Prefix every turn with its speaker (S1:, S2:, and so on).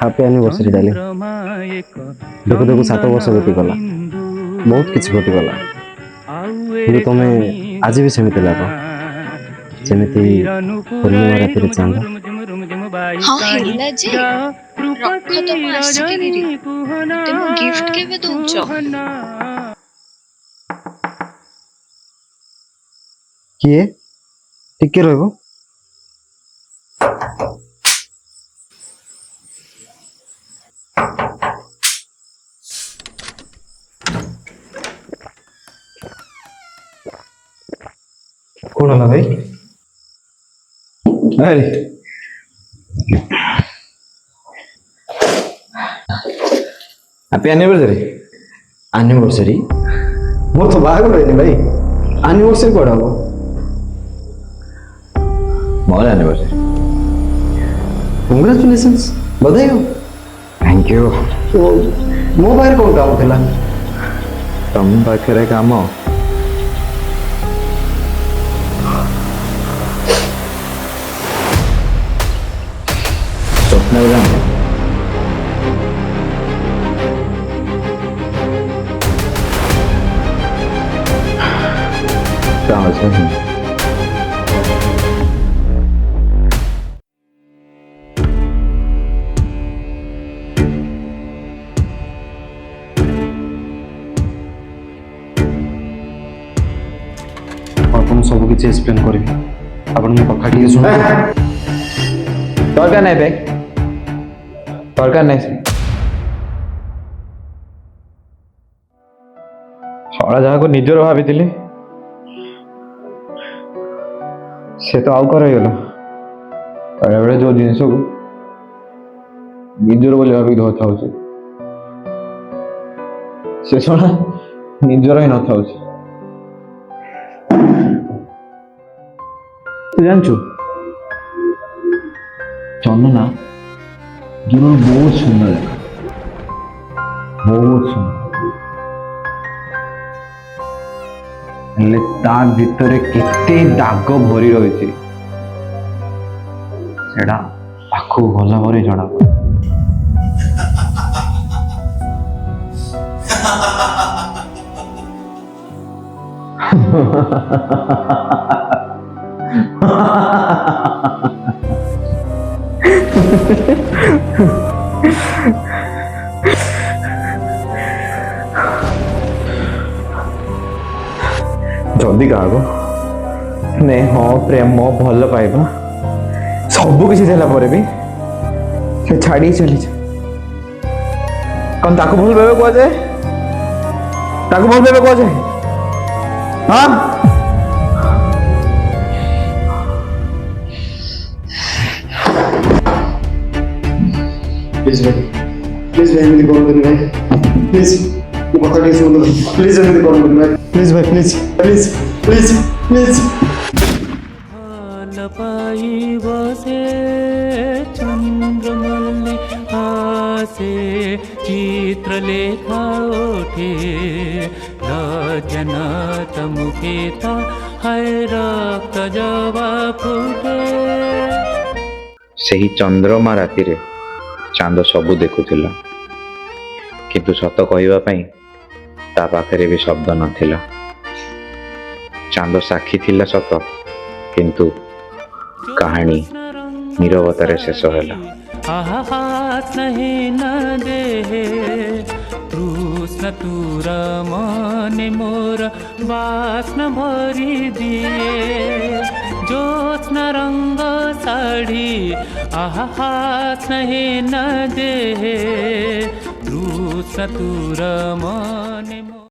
S1: Happy anniversary darling. देखो देखो 7 वर्ष बीतीगला, बहुत किसी घटीगला, कि तुम आज भी सेमती लाग जमीती पूर्णिमा राति चांद।
S2: हाँ हेला जे रख तो मु आसिकी गिरी मते मो गिफ्ट केबे दउचो।
S1: किए टिके रहबो। कौन है भाई? अरे हैप्पी एनिवर्सरी। एनिवर्सरी मोर तो बाग रहनी भाई, एनिवर्सरी कोड हम मोर एनिवर्सरी। कांग्रेचुलेशंस, बधाई हो। Thank you. तो मो बाहर कौन काम थिला? तुम पाखरे काम स्वप्न जान तुम सब किसी एक्सप्लेन करी आपण मो कथा टिके सुन।
S3: दरकार नहीं भाई, दरकार नहीं। शला जहाँ को निजर भाभी से तो आउ करगला बेले बेले जो जिनस को निजर बोली भाभी धोता से शला निजर ही न था। जानचु चंदना दूर बहुत सुंदर देखा, बहुत सुंदर, हेले तार भितरे केते दाग भरी रही सेड़ा पाखु गला भरी जଣା पड़े। जदि क्या स्नेह प्रेम भल पाइबा सब किसी भी से छाड़ी चली कौन ताको भूल पाइबा कह जाए, ताको भूल पाइबा कह जाए। हाँ
S1: प्लीज भाई, प्लीज भाई एमती कौन भाई, प्लीज वो कथा टिके सुन भाई, प्लीज एमती कौन भाई, प्लीज भाई, प्लीज प्लीज प्लीज प्लीज।
S4: पाई बसे चंद्रमल्ली आसे चित्र लेखा उठे रजना तमुखेता है रक्त जवा फुटे।
S5: सही चंद्रमा राति रे चांद सबू देखुला, किंतु सत कहवा ता पाखरे भी शब्द नथिला। चांद साक्षी थिला सत, किंतु कहानी नीरवतारे शेष होला।
S4: कृष्ण तूर मने मोर वासना भरी दिए ज्योत्स्ना रंग साड़ी आहा स्नेह न दे कृष्ण तूर मने।